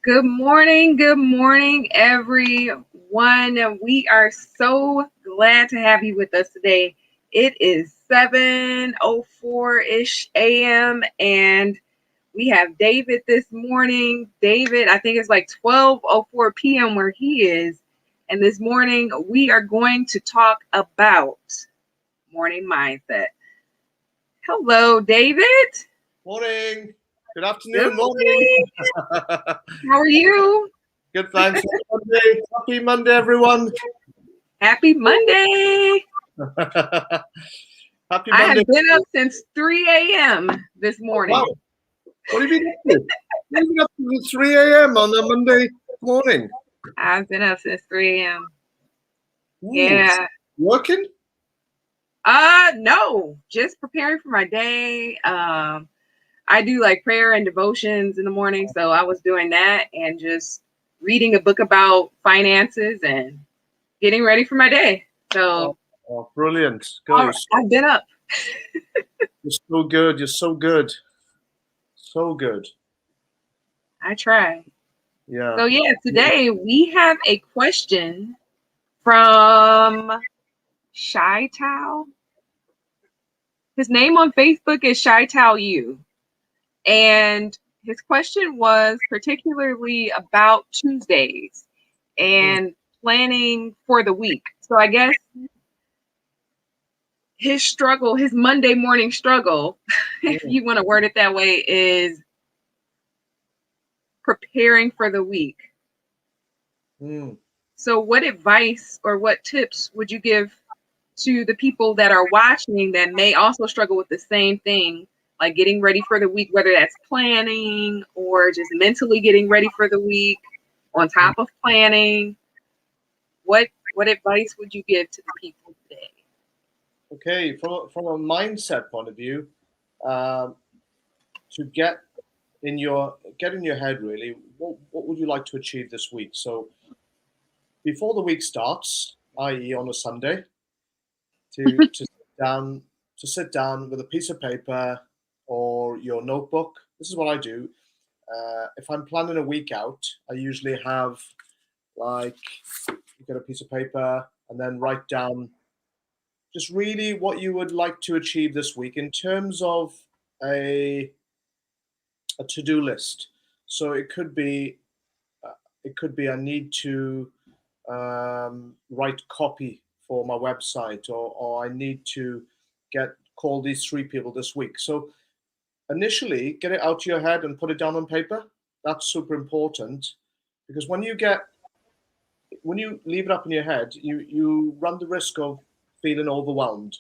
Good morning, everyone. We are so glad to have you with us today. It is 7:04-ish a.m. and we have David this morning. David, I think it's like 12:04 p.m. where he is. And this morning we are going to talk about morning mindset. Hello, David. Morning. Good Good afternoon. Morning. morning. How are you? Good. Thanks. Monday. Happy Monday, everyone. Happy Monday. Happy I Monday. have been up since 3 a.m. this morning. Wow. What have you been up to? You've been up to 3 a.m. on a Monday morning. I've been up since 3 a.m. Ooh, Yeah. Working? No, just preparing for my day. I do like prayer and devotions in the morning, so I was doing that and just reading a book about finances and getting ready for my day. So Brilliant. Good. I've been up. You're so good. You're so good. So good. I try. Yeah. So yeah, today we have a question from Shy Tao. His name on Facebook is Shy Tao U. And his question was particularly about Tuesdays and planning for the week. So I guess his struggle, his Monday morning struggle, if you want to word it that way, is preparing for the week. So what advice or what tips would you give to the people that are watching that may also struggle with the same thing, like getting ready for the week, whether that's planning or just mentally getting ready for the week on top of planning? What advice would you give to the people today? Okay, from a mindset point of view, to get in your head really, what would you like to achieve this week? So before the week starts, i.e., on a Sunday, to sit down with a piece of paper or your notebook. This is what I do. If I'm planning a week out, I usually have like get a piece of paper and then write down just really what you would like to achieve this week in terms of a to-do list. So it could be I need to write copy for my website, or I need to call these three people this week. So initially, get it out of your head and put it down on paper. That's super important, because when you leave it up in your head, you run the risk of feeling overwhelmed.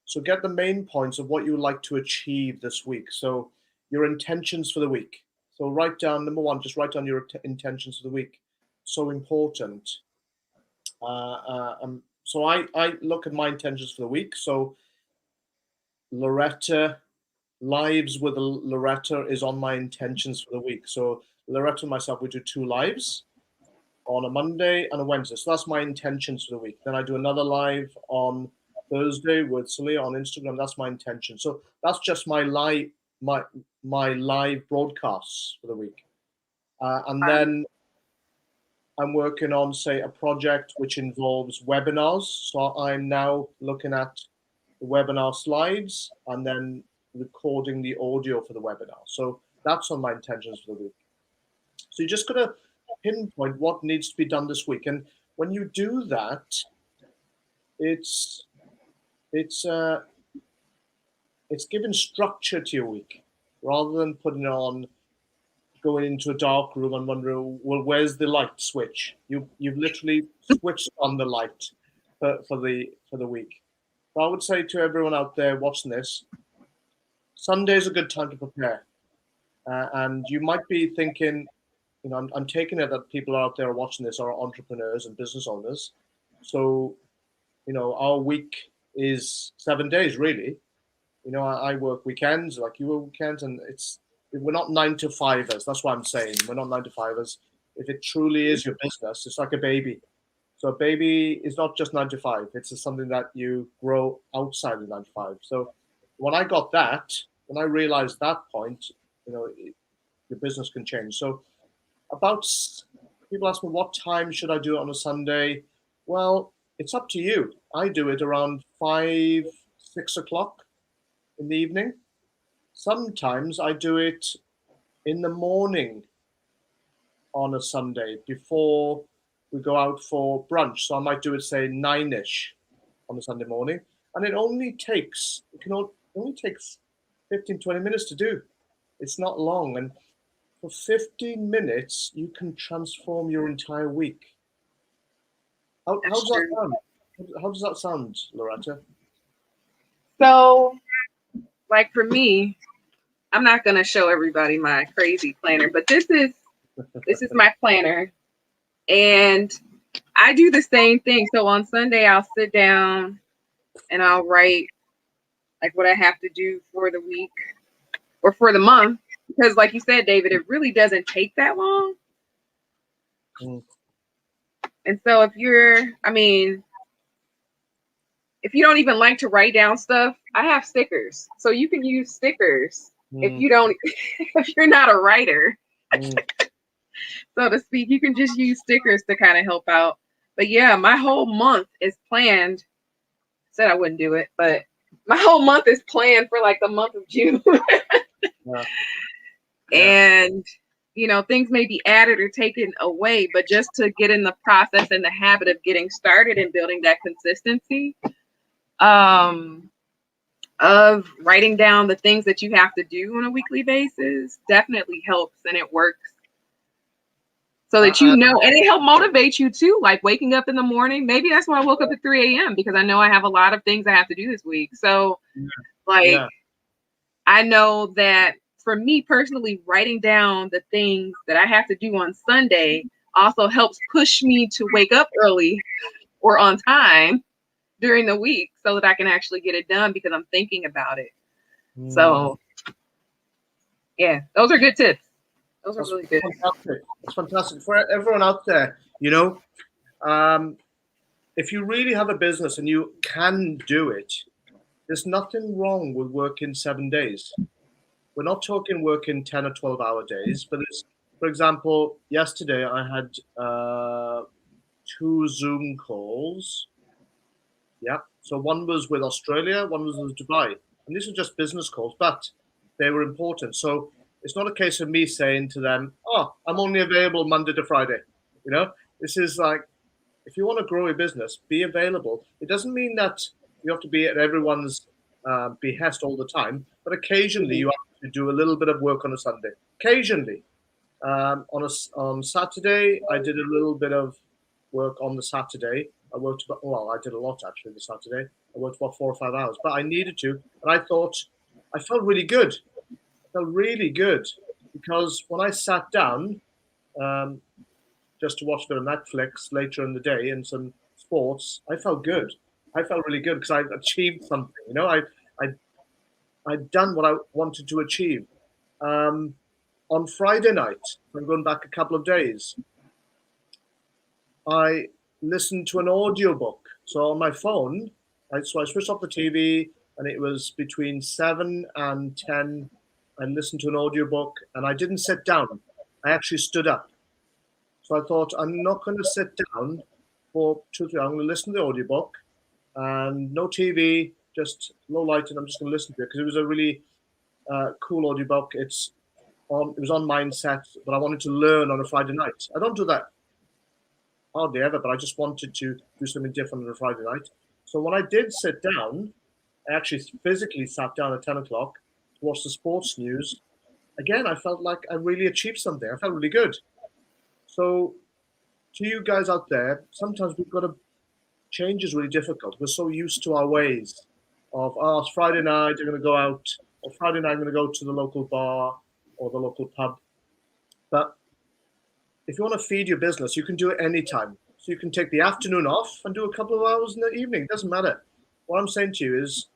So get the main points of what you would like to achieve this week. So your intentions for the week. So write down, number one, just write down your intentions for the week. So important. So I look at my intentions for the week. So Loretta, lives with Loretta is on my intentions for the week. So Loretta and myself, we do 2 lives on a Monday and a Wednesday. So that's my intentions for the week. Then I do another live on Thursday with Celia on Instagram. That's my intention. So that's just my live broadcasts for the week. And then I'm working on, say, a project which involves webinars. So I'm now looking at the webinar slides and then recording the audio for the webinar. So that's on my intentions for the week. So you just got to pinpoint what needs to be done this week. And when you do that, it's giving structure to your week rather than putting on going into a dark room and wondering, well, where's the light switch? You've literally switched on the light for the week. So I would say to everyone out there watching this, Sunday is a good time to prepare. And you might be thinking, I'm taking it that people out there watching this are entrepreneurs and business owners. So, our week is 7 days, really. I work weekends like you work weekends, and we're not 9 to 5ers. That's what I'm saying. We're not 9 to 5ers. If it truly is your business, it's like a baby. So a baby is not just 9 to 5. It's something that you grow outside of 9 to 5. So when I realized that point, your business can change. So about people ask me what time should I do it on a Sunday. Well, it's up to you. I do it around 5, 6 o'clock in the evening. Sometimes I do it in the morning on a Sunday before we go out for brunch. So I might do it, say, 9ish on a Sunday morning. And it only takes 15, 20 minutes to do. It's not long. And for 15 minutes, you can transform your entire week. How That's does that true. sound? How does that sound, Loretta? So, like for me, I'm not gonna show everybody my crazy planner, but this is my planner, and I do the same thing. So on Sunday, I'll sit down and I'll write like what I have to do for the week or for the month, because, like you said, David, it really doesn't take that long. Mm, And so I mean, if you don't even like to write down stuff, I have stickers. So you can use stickers if mm, you don't, if you're not a writer, mm. so to speak, you can just use stickers to kind of help out. But yeah, my whole month is planned. Said I wouldn't do it, but my whole month is planned for like the month of June. Yeah, yeah. And, things may be added or taken away, but just to get in the process and the habit of getting started and building that consistency, um, of writing down the things that you have to do on a weekly basis definitely helps, and it works so that I, and it help motivate you too, like waking up in the morning. Maybe that's why I woke up at 3 a.m. because I know I have a lot of things I have to do this week. So, like, yeah. I know that for me personally, writing down the things that I have to do on Sunday also helps push me to wake up early or on time during the week so that I can actually get it done because I'm thinking about it. Mm. So, yeah, those are good tips. Those are That's really good. fantastic. That's fantastic for everyone out there. Um, if you really have a business and you can do it, there's nothing wrong with working 7 days. We're not talking working 10 or 12-hour days, but for example, yesterday I had two Zoom calls. Yeah. So one was with Australia, one was with Dubai. And these are just business calls, but they were important. So it's not a case of me saying to them, oh, I'm only available Monday to Friday. This is like, if you want to grow a business, be available. It doesn't mean that you have to be at everyone's behest all the time, but occasionally you have to do a little bit of work on a Sunday. Occasionally. On Saturday, I did a little bit of work on the Saturday. I did a lot actually the Saturday. I worked about 4 or 5 hours, but I needed to. And I thought, I felt really good. I felt really good because when I sat down, um, just to watch a bit of Netflix later in the day and some sports, I felt good. I felt really good because I achieved something. I I'd done what I wanted to achieve. Um, on Friday night, I'm going back a couple of days, I listened to an audiobook. So on my phone, I switched off the TV and it was between 7 and 10. I listened to an audiobook and I didn't sit down. I actually stood up. So I thought, I'm not going to sit down for 2, 3 hours. I'm going to listen to the audiobook and no TV, just low light, and I'm just going to listen to it because it was a really cool audiobook. It was on mindset, but I wanted to learn on a Friday night. I don't do that hardly ever, but I just wanted to do something different on a Friday night. So when I did sit down, I actually physically sat down at 10 o'clock to watch the sports news. Again, I felt like I really achieved something. I felt really good. So to you guys out there, sometimes we've got to change is really difficult. We're so used to our ways of, oh, it's Friday night, I'm going to go out, or Friday night, I'm going to go to the local bar or the local pub. But if you want to feed your business, you can do it anytime. So you can take the afternoon off and do a couple of hours in the evening. It doesn't matter. What I'm saying to you is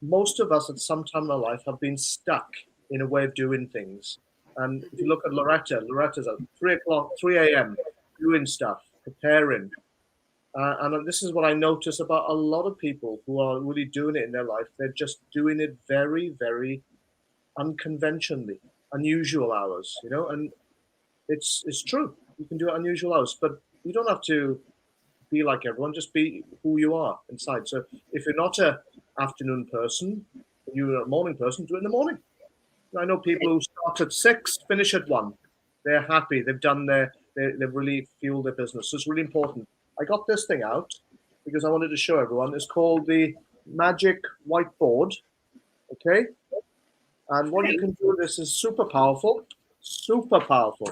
most of us at some time in our life have been stuck in a way of doing things. And if you look at Loretta's at 3 o'clock, 3 a.m., doing stuff, preparing. And this is what I notice about a lot of people who are really doing it in their life. They're just doing it very, very unconventionally, unusual hours, and It's true. You can do it unusual hours, but you don't have to be like everyone. Just be who you are inside. So if you're not a afternoon person, you're a morning person, do it in the morning. I know people who start at 6, finish at 1. They're happy. They've done they've really fueled their business. So it's really important. I got this thing out because I wanted to show everyone. It's called the Magic Whiteboard. Okay. And what you can do with this is super powerful. Super powerful.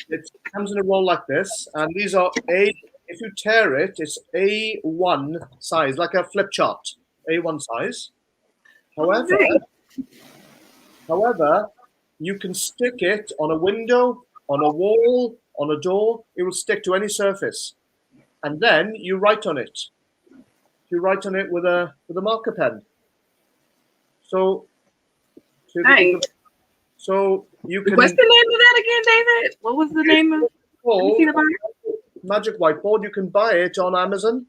It comes in a roll like this. And these are if you tear it, it's A1 size, like a flip chart. A1 size. However, you can stick it on a window, on a wall, on a door. It will stick to any surface, and then you write on it. You write on it with a marker pen. So you can. What's the name of that again, David? What was the name of? Magic Whiteboard. You can buy it on Amazon.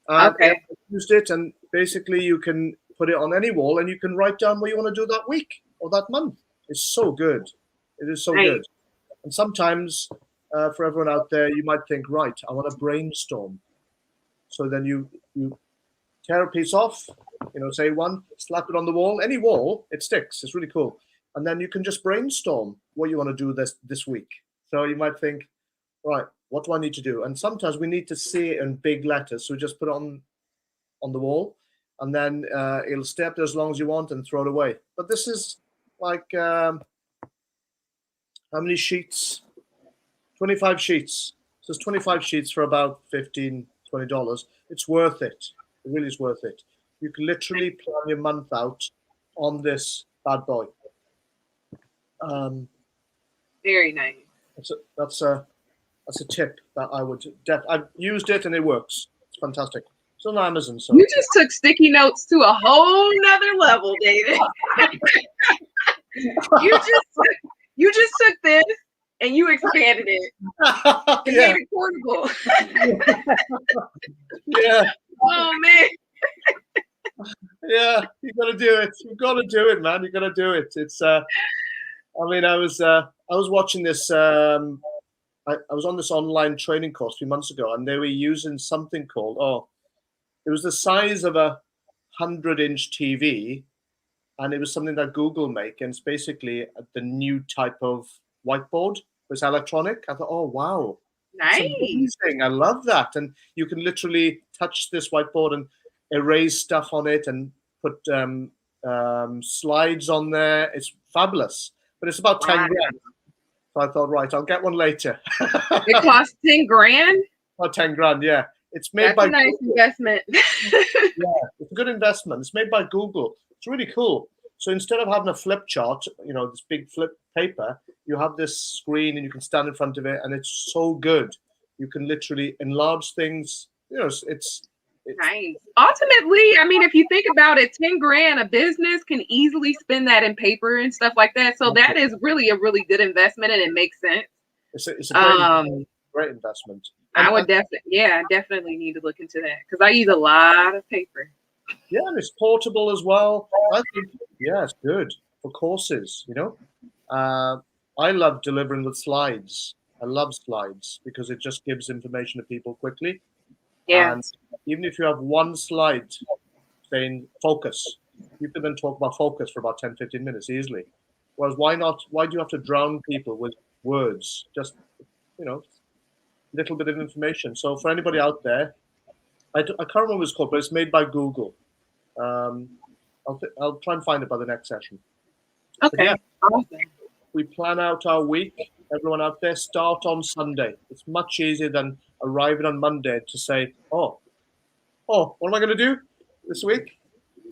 Okay. I used it, and basically you can put it on any wall, and you can write down what you want to do that week or that month. It's so good. It is so good. And sometimes, for everyone out there, you might think, right, I want to brainstorm. So then you tear a piece off, say one, slap it on the wall, any wall, it sticks. It's really cool. And then you can just brainstorm what you want to do this week. So you might think, right, what do I need to do? And sometimes we need to see it in big letters. So we just put it on the wall, and then it'll stay up there as long as you want and throw it away. But this is like, how many sheets? 25 sheets. So it's 25 sheets for about $15, $20. It's worth it. It really is worth it. You can literally plan your month out on this bad boy. Very nice. That's a tip that I would. I've used it and it works. It's fantastic. It's on Amazon. So you just took sticky notes to a whole nother level, David. you just took this and you expanded it. And made it portable. Yeah. Oh man. Yeah, you got to do it. You've got to do it, man. You got to do it. It's. I was watching this. I was on this online training course a few months ago, and they were using something called it was the size of a 100-inch TV, and it was something that Google make, and it's basically the new type of whiteboard. It's electronic. I thought, oh wow, nice! Amazing. I love that, and you can literally touch this whiteboard and erase stuff on it, and put slides on there. It's fabulous, but it's about 10 grand. So I thought, right, I'll get one later. It costs 10 grand? About 10 grand, yeah. It's made That's by a nice investment. Yeah, it's a good investment. It's made by Google. It's really cool. So instead of having a flip chart, this big flip paper, you have this screen and you can stand in front of it, and it's so good. You can literally enlarge things. It's nice. Ultimately, I mean, if you think about it, 10 grand, a business can easily spend that in paper and stuff like that. So that is really a really good investment, and it makes sense. It's a great investment. I would definitely need to look into that because I use a lot of paper. Yeah, and it's portable as well. I think, it's good for courses. I love delivering with slides. I love slides because it just gives information to people quickly. Yeah. And even if you have one slide saying focus, you can then talk about focus for about 10, 15 minutes easily. Whereas why not? Why do you have to drown people with words? Just, little bit of information. So for anybody out there, I can't remember what it's called, but it's made by Google. I'll try and find it by the next session. Okay. Awesome. We plan out our week. Everyone out there, start on Sunday. It's much easier than arriving on Monday to say, oh, what am I going to do this week?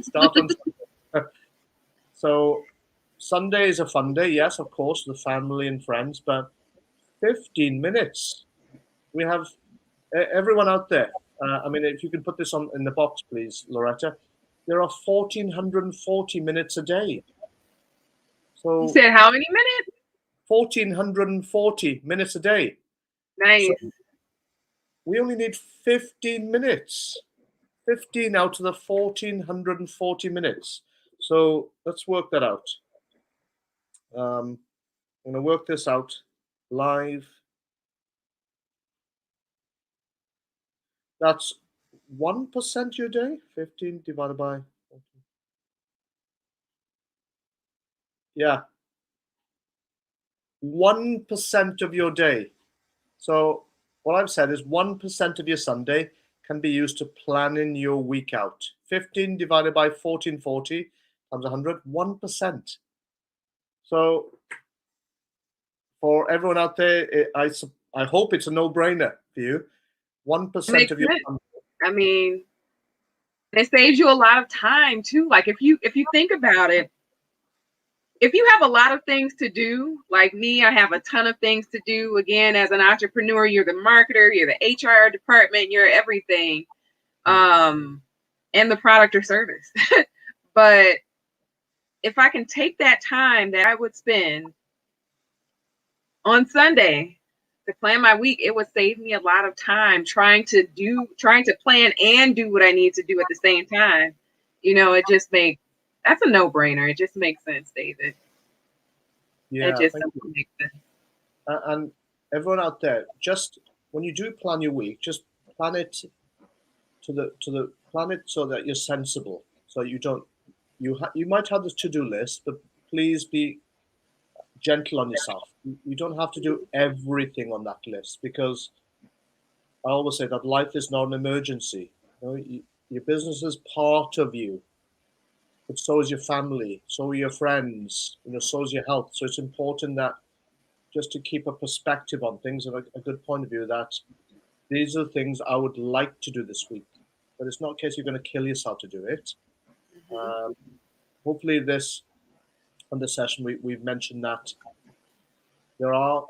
Start on Sunday. So Sunday is a fun day, yes, of course, the family and friends, but 15 minutes. We have everyone out there. If you can put this in the box, please, Loretta. There are 1,440 minutes a day. So you said how many minutes? 1,440 minutes a day. Nice. So we only need 15 minutes. 15 out of the 1,440 minutes. So let's work that out. I'm going to work this out live. That's 1% your day. 15 divided by 14. Yeah, 1% of your day. So what I've said is 1% of your Sunday can be used to plan in your week out. 15 divided by 1440 times 100, 1%. So for everyone out there, I hope it's a no-brainer for you. 1% Makes of your sense. Sunday. I mean, it saves you a lot of time too. Like if you think about it, if you have a lot of things to do, like me, I have a ton of things to do. Again, as an entrepreneur, you're the marketer, you're the HR department, you're everything, and the product or service. But if I can take that time that I would spend on Sunday to plan my week, it would save me a lot of time trying to plan and do what I need to do at the same time. It just makes that's a no-brainer. It just makes sense, David. It Yeah, just thank you. simply makes sense. And everyone out there, just when you do plan your week, just plan it plan it so that you're sensible. So you don't you might have this to-do list, but please be gentle on yourself. You don't have to do everything on that list, because I always say that life is not an emergency. Your business is part of you, but so is your family, so are your friends, so is your health. So it's important that just to keep a perspective on things and a good point of view, that these are the things I would like to do this week. But it's not a case you're going to kill yourself to do it. Mhm. Hopefully, on this session, we've mentioned that there are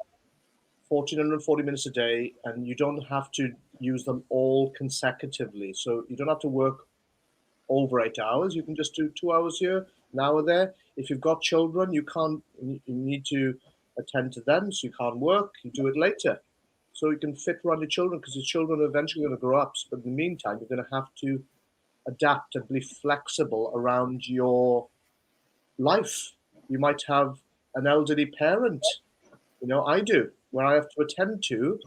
1,440 minutes a day, and you don't have to use them all consecutively. So you don't have to work over 8 hours. You can just do 2 hours here, an hour there. If you've got children, you need to attend to them, so you can't work. You do it later, so you can fit around your children, because your children are eventually going to grow up. But in the meantime, you're going to have to adapt and be flexible around your life. You might have an elderly parent. I do, where I have to attend to,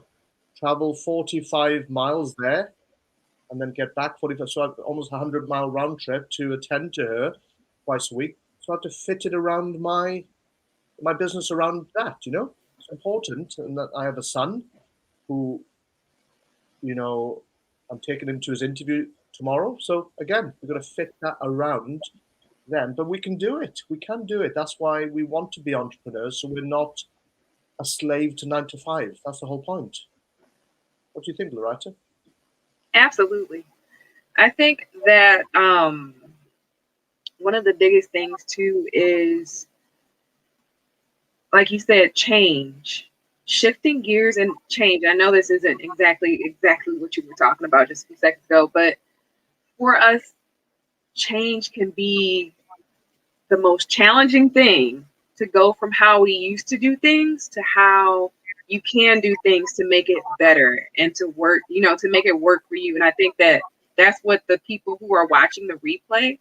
travel 45 miles there, and then get back 45. So I've almost a 100-mile round trip to attend to her twice a week. So I have to fit it around my business around that. It's important, and that I have a son who, I'm taking him to his interview tomorrow. So again, we're going to fit that around them, but we can do it. We can do it. That's why we want to be entrepreneurs, so we're not a slave to 9 to 5. That's the whole point. What do you think, Loretta? Absolutely. I think that one of the biggest things too is, like you said, change. Shifting gears and change. I know this isn't exactly what you were talking about just a few seconds ago, but for us, change can be the most challenging thing, to go from how we used to do things to how you can do things to make it better and to work, to make it work for you. And I think that that's what the people who are watching the replay,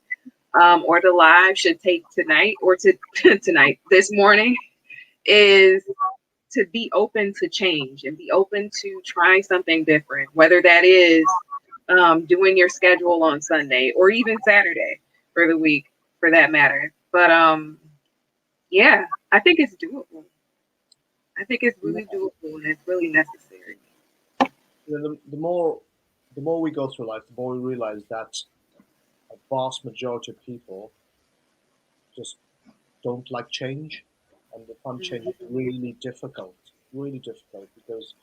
or the live, should take tonight, or to tonight, this morning, is to be open to change and be open to trying something different, whether that is doing your schedule on Sunday or even Saturday for the week, for that matter. But yeah, I think it's doable. I think it's really doable and it's really necessary. The more we go through life, the more we realize that a vast majority of people just don't like change, and they find change is Mhm. really difficult, because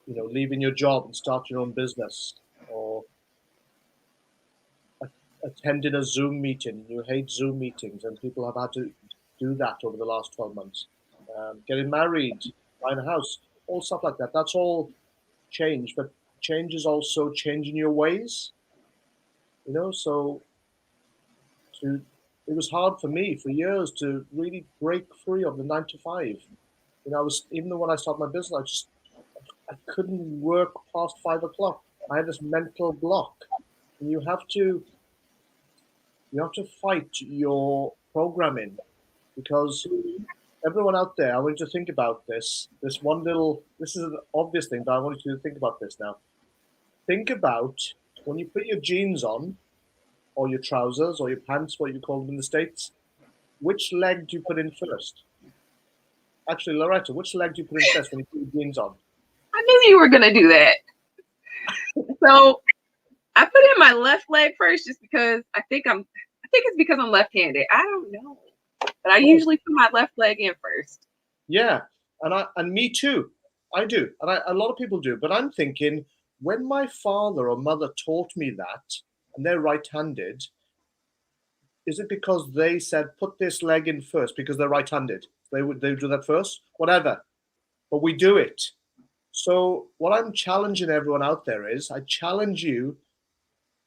leaving your job and start your own business, or attending a Zoom meeting. You hate Zoom meetings, and people have had to do that over the last 12 months. Getting married, buying a house, all stuff like that. That's all change, but change is also changing your ways. So to it was hard for me for years to really break free of the 9 to 5. I was, even though when I started my business, I couldn't work past 5 o'clock. I had this mental block, and you have to fight your programming, because everyone out there, I want you to think about this. This one little, this is an obvious thing, but I want you to think about this now. Think about when you put your jeans on, or your trousers, or your pants, what you call them in the States, which leg do you put in first? Actually, Loretta, which leg do you put in first when you put your jeans on? I knew you were gonna do that. So I put in my left leg first, just because I think it's because I'm left-handed. I don't know, but I Oh, usually put my left leg in first. yeah, and me too. I do, and a lot of people do. But I'm thinking, when my father or mother taught me that, and they're right-handed, is it because they said put this leg in first because they're right-handed? They would do that first, whatever. But we do it. So what I'm challenging everyone out there is, I challenge you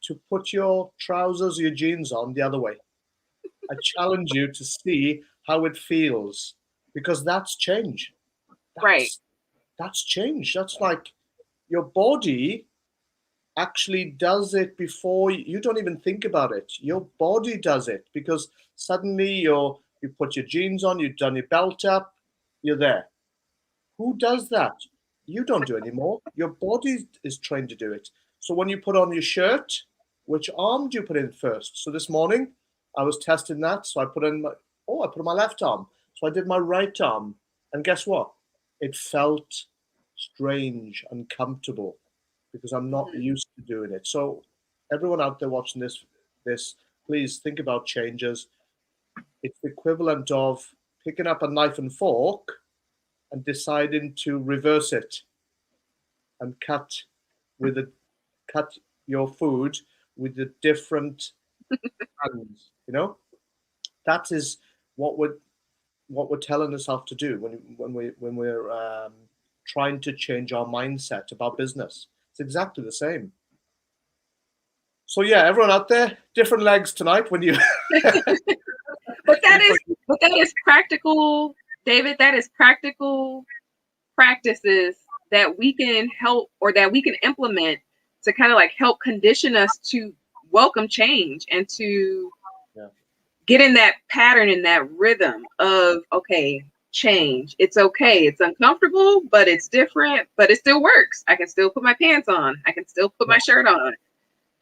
to put your trousers or your jeans on the other way. I challenge you to see how it feels, because that's change. Right. That's change. That's like your body actually does it before you don't even think about it. Your body does it because suddenly you put your jeans on, you've done your belt up, you're there. Who does that? You don't do it anymore. Your body is trained to do it. So when you put on your shirt, which arm do you put in first? So this morning I was testing that. So I put on my left arm. So I did my right arm. And guess what? It felt strange, uncomfortable, because I'm not Mhm. used to doing it. So everyone out there watching this, please think about changes. It's the equivalent of picking up a knife and fork and deciding to reverse it and cut your food with the different hands. That is what we're telling ourselves to do when we're trying to change our mindset about business. It's exactly the same. So yeah, everyone out there, different legs tonight when you. But that is practical, David. That is practical practices that we can help, or that we can implement, to kind of like help condition us to welcome change and to Yeah. get in that pattern, in that rhythm of, okay, change. It's okay. It's uncomfortable, but it's different, but it still works. I can still put my pants on. I can still put my Yes. shirt on.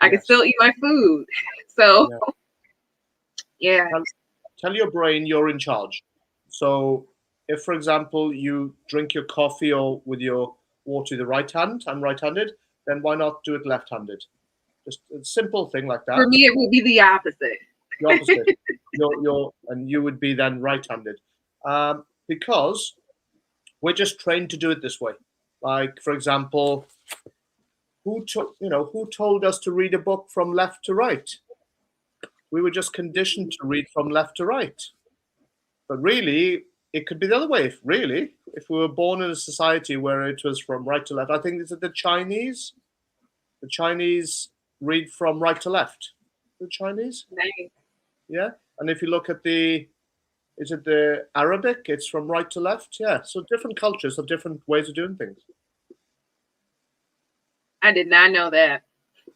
I can Yes. still eat my food. So, Yeah. yeah. Tell your brain you're in charge. So, if, for example, you drink your coffee or with your water with the right hand, I'm right-handed, then why not do it left-handed? Just a simple thing like For that. me, it would be the opposite. The opposite. And you would be then right-handed, because we're just trained to do it this way. Like, for example, who told us to read a book from left to right? We were just conditioned to read from left to right. But really, it could be the other way. If we were born in a society where it was from right to left, I think is it the Chinese? The Chinese read from right to left. The Chinese, Nice. yeah. And if you look at is it the Arabic? It's from right to left, yeah. So different cultures have different ways of doing things. I did not know that.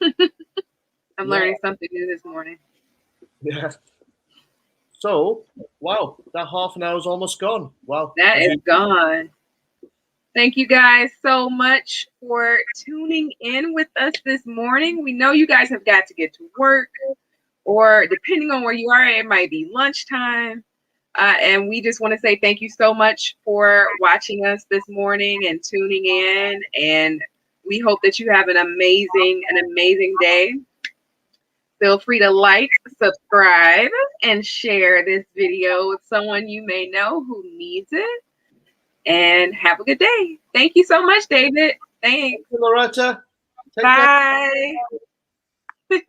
I'm Yeah, learning something new this morning. yeah. So, wow, that half an hour is almost gone. Wow, That as is you, gone. Thank you guys so much for tuning in with us this morning. We know you guys have got to get to work, or depending on where you are, it might be lunchtime. And we just want to say thank you so much for watching us this morning and tuning in. And we hope that you have an amazing day. Feel free to like, subscribe, and share this video with someone you may know who needs it. And have a good day. Thank you so much, David. Thanks. Loretta, take care. Bye.